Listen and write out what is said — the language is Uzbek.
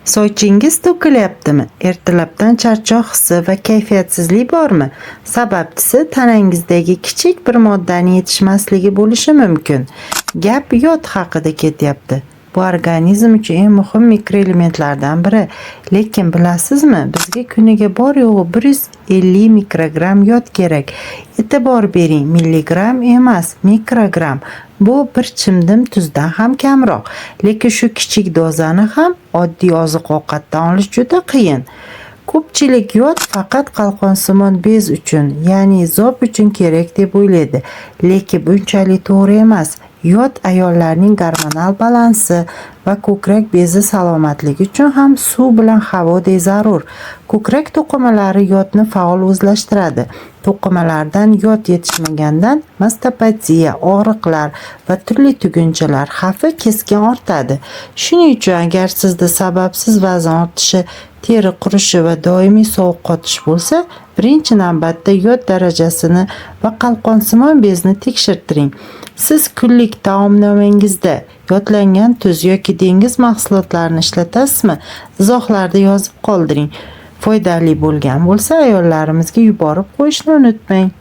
Sochingiz to'kilyaptimi? Ertalabdan charchoq hissi va kayfiyatsizlik bormi? Sababchisi tanangizdagi kichik bir moddaning yetishmasligi bo'lishi mumkin. Gap yod haqida ketyapti. Bu organizm uchun eng muhim mikroelementlardan biri. Lekin bilasizmi, bizga kuniga bor yo'g'i 150 mikrogram yod kerak. E'tibor bering, milligram emas, mikrogram. Bu bir chimdim tuzdan ham kamroq. Lekin shu kichik dozani ham oddiy oziq-ovqatdan olish juda qiyin. Ko'pchilik yod faqat qalqonsimon bez uchun, ya'ni zob uchun kerak deb o'ylaydi. Lekin bunchalik to'g'ri emas. Yod ayollarning gormonal balansi va ko'krak bezi salomatligi uchun ham suv bilan havodek zarur. Ko'krak to'qimalari yodni faol o'zlashtiradi. To'qimalardan yod yetishmagandan mastopatiya, og'riqlar va turli tugunchalar xavfi keskin ortadi. Shuning uchun agar sizda sababsiz vazn ortishi, teri qurishi va doimiy sovuq qotish bo'lsa, birinchi navbatda yod darajasini va qalqonsimon bezni tekshirtiring. Siz kunlik taomnomangizda yodlangan tuz yoki dengiz mahsulotlarini ishlatasizmi? Izohlarda yozib qoldiring. Foydali bo'lgan bo'lsa, ayollarimizga yuborib qo'yishni unutmang.